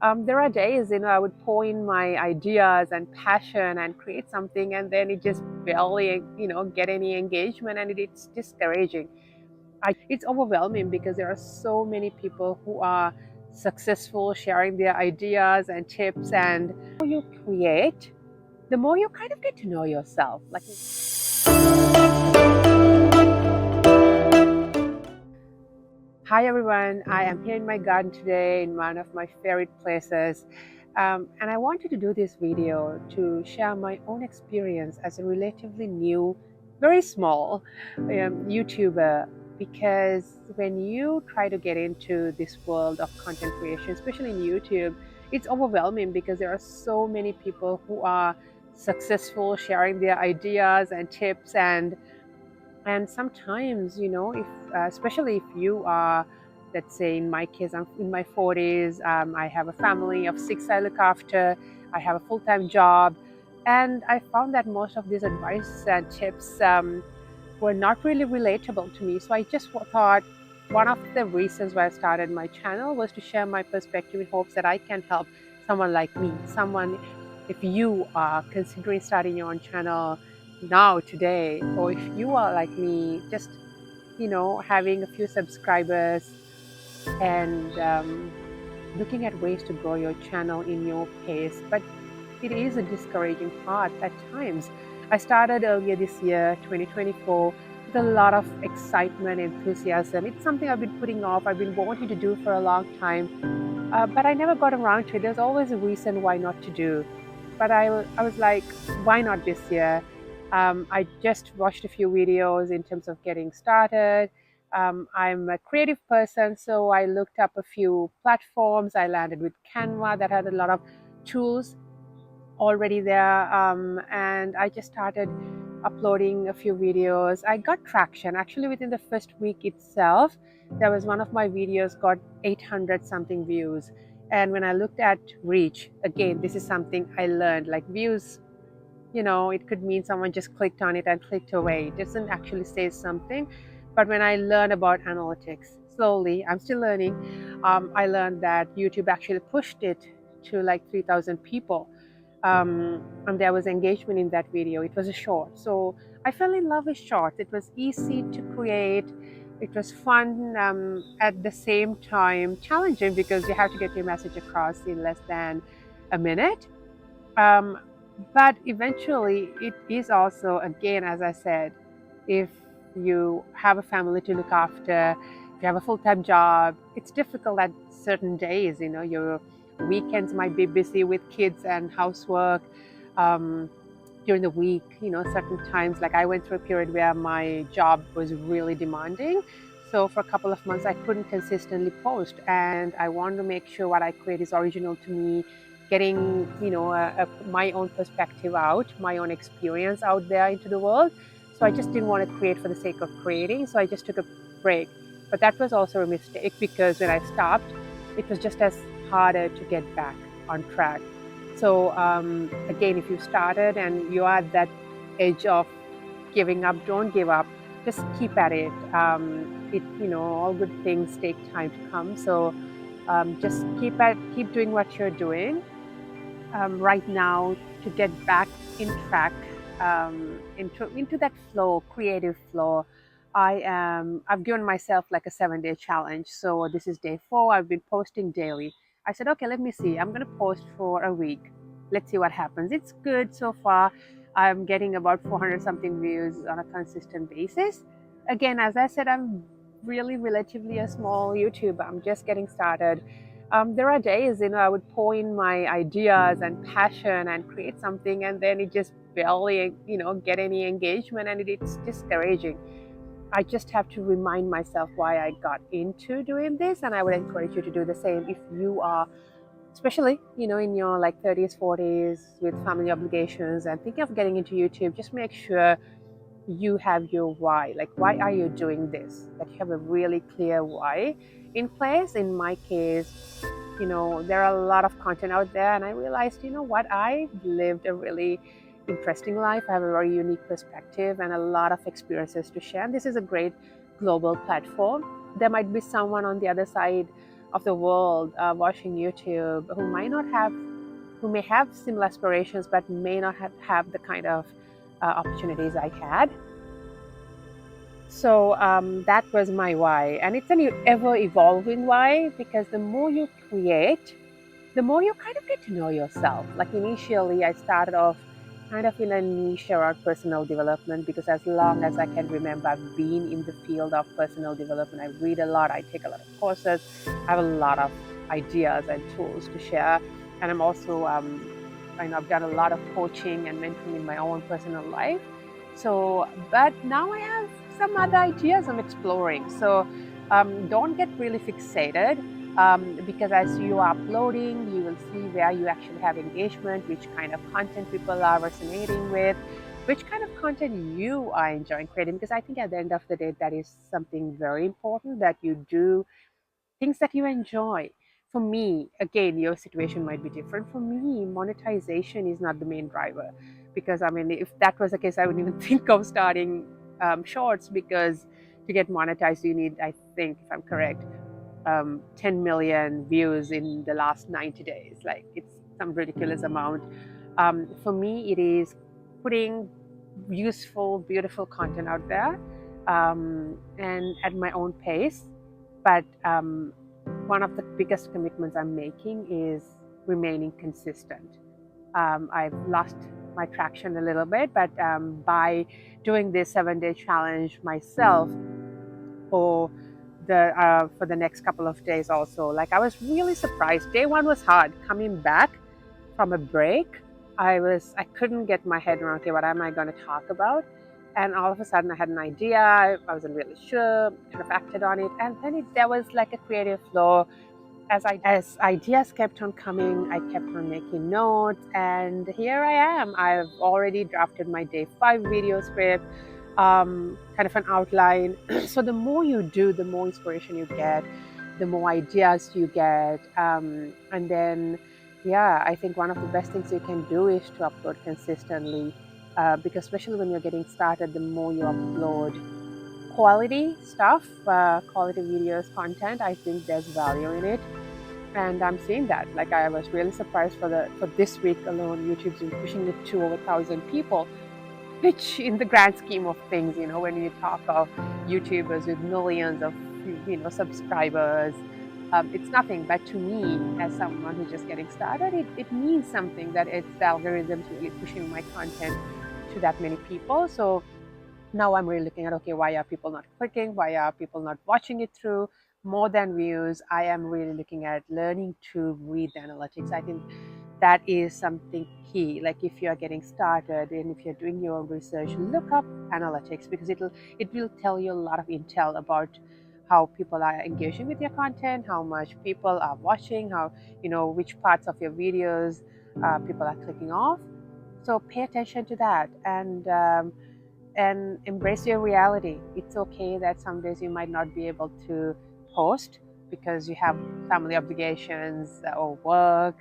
There are days, I would pour in my ideas and passion and create something, and then it just barely, get any engagement, and it's discouraging. It's overwhelming because there are so many people who are successful, sharing their ideas and tips, and the more you create, the more you kind of get to know yourself. Like, hi everyone, I am here in my garden today in one of my favorite places. And I wanted to do this video to share my own experience as a relatively new, very small YouTuber. Because when you try to get into this world of content creation, especially in YouTube, it's overwhelming because there are so many people who are successful, sharing their ideas and tips, and sometimes, if especially if you are, let's say in my case, I'm in my 40s, I have a family of 6 I look after, I have a full-time job, and I found that most of these advice and tips were not really relatable to me. So I just thought one of the reasons why I started my channel was to share my perspective in hopes that I can help someone like me, someone, if you are considering starting your own channel now, today, or if you are like me, just, having a few subscribers and looking at ways to grow your channel in your pace. But it is a discouraging part at times. I started earlier this year, 2024, with a lot of excitement, enthusiasm. It's something I've been putting off, I've been wanting to do for a long time, but I never got around to it. There's always a reason why not to do. But I was like, why not this year? I just watched a few videos in terms of getting started. I'm a creative person, so I looked up a few platforms. I landed with Canva that had a lot of tools already there, and I just started uploading a few videos. I got traction actually within the first week itself. There was one of my videos got 800 something views, and when I looked at reach, again, this is something I learned, like views, it could mean someone just clicked on it and clicked away. It doesn't actually say something. But when I learned about analytics, slowly, I'm still learning, I learned that YouTube actually pushed it to like 3,000 people. And there was engagement in that video. It was a short. So I fell in love with shorts. It was easy to create. It was fun, at the same time challenging because you have to get your message across in less than a minute. Um, but eventually, it is also, again, as I said, if you have a family to look after, if you have a full-time job, it's difficult at certain days. Your weekends might be busy with kids and housework. Um, During the week, certain times, like I went through a period where my job was really demanding. So for a couple of months, I couldn't consistently post, and I wanted to make sure what I create is original to me, getting, my own perspective out, my own experience out there into the world. So I just didn't want to create for the sake of creating. So I just took a break. But that was also a mistake because when I stopped, it was just as harder to get back on track. So again, if you started and you're at that edge of giving up, don't give up. Just keep at it. All good things take time to come. So just keep doing what you're doing right now to get back in track, into that flow, creative flow. I've given myself like a 7-day challenge. So this is day 4. I've been posting daily. I said, okay, let me see. I'm going to post for a week. Let's see what happens. It's good so far. I'm getting about 400 something views on a consistent basis. Again, as I said, I'm really relatively a small YouTuber. I'm just getting started. There are days, I would pour in my ideas and passion and create something, and then it just barely, get any engagement, and it's discouraging. I just have to remind myself why I got into doing this, and I would encourage you to do the same if you are, especially, in your like 30s, 40s with family obligations and thinking of getting into YouTube. Just make sure you have your why. Like, why are you doing this? Like, you have a really clear why in place. In my case, there are a lot of content out there, and I realized, what, I lived a really interesting life. I have a very unique perspective and a lot of experiences to share, and this is a great global platform. There might be someone on the other side of the world watching YouTube who may have similar aspirations but may not have the kind of opportunities I had. So that was my why. And it's an ever evolving why, because the more you create, the more you kind of get to know yourself. Like initially, I started off kind of in a niche around personal development, because as long as I can remember, I've been in the field of personal development. I read a lot, I take a lot of courses, I have a lot of ideas and tools to share. And I'm also, I've done a lot of coaching and mentoring in my own personal life. So, but now I have some other ideas I'm exploring. So don't get really fixated, because as you are uploading, you will see where you actually have engagement, which kind of content people are resonating with, which kind of content you are enjoying creating. Because I think at the end of the day, that is something very important, that you do things that you enjoy. For me, again, your situation might be different. For me, monetization is not the main driver, because I mean, if that was the case, I wouldn't even think of starting shorts, because to get monetized, you need, I think, if I'm correct, 10 million views in the last 90 days. Like, it's some ridiculous amount. For me, it is putting useful, beautiful content out there, and at my own pace. But one of the biggest commitments I'm making is remaining consistent. I've lost my traction a little bit, but by doing this 7-day challenge myself, for the next couple of days also, like, I was really surprised. Day one was hard. Coming back from a break, I couldn't get my head around, okay, what am I going to talk about? And all of a sudden I had an idea. I wasn't really sure, kind of acted on it, and then there was like a creative flow. As ideas kept on coming, I kept on making notes, and here I am. I've already drafted my day 5 video script, kind of an outline. So the more you do, the more inspiration you get, the more ideas you get, and then, yeah, I think one of the best things you can do is to upload consistently, because especially when you're getting started, the more you upload quality stuff, quality videos, content, I think there's value in it. And I'm seeing that. Like, I was really surprised for this week alone, YouTube's been pushing it to over 1,000 people, which in the grand scheme of things, when you talk of YouTubers with millions of subscribers, it's nothing. But to me, as someone who's just getting started, it means something, that it's the algorithms really pushing my content to that many people. So now I'm really looking at, okay, why are people not clicking? Why are people not watching it through? More than views, I am really looking at learning to read the analytics. I think that is something key. Like, if you're getting started and if you're doing your own research, look up analytics, because it will tell you a lot of intel about how people are engaging with your content, how much people are watching, how, which parts of your videos people are clicking off. So pay attention to that, and embrace your reality. It's okay that some days you might not be able to post because you have family obligations or work.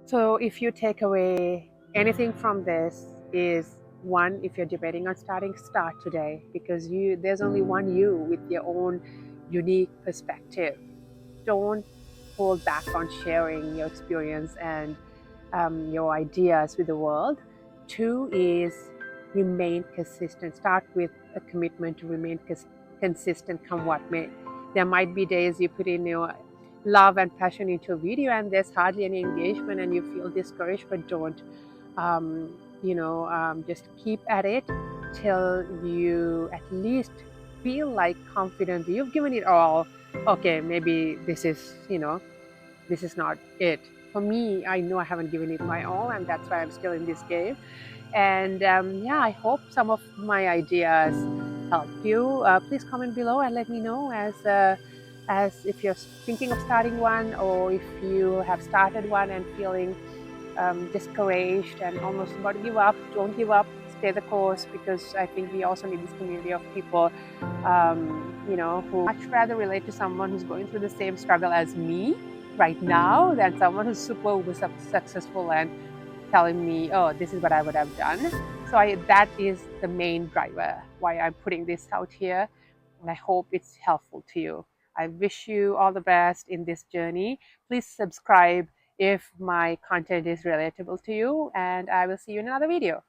So if you take away anything from this, is one, if you're debating on starting, start today, because there's only one you with your own unique perspective. Don't hold back on sharing your experience and your ideas with the world. Two is remain consistent. Start with a commitment to remain consistent, come what may. There might be days you put in your love and passion into a video and there's hardly any engagement and you feel discouraged, but don't. Just keep at it till you at least feel like confident you've given it all. Okay, maybe this is not it. For me, I know I haven't given it my all, and that's why I'm still in this game. And yeah, I hope some of my ideas help you. Please comment below and let me know as if you're thinking of starting one, or if you have started one and feeling discouraged and almost about to give up. Don't give up. Stay the course, because I think we also need this community of people, who much rather relate to someone who's going through the same struggle as me right now than someone who's super successful and telling me, oh, this is what I would have done. So that is the main driver why I'm putting this out here, and I hope it's helpful to you. I wish you all the best in this journey. Please subscribe if my content is relatable to you, and I will see you in another video.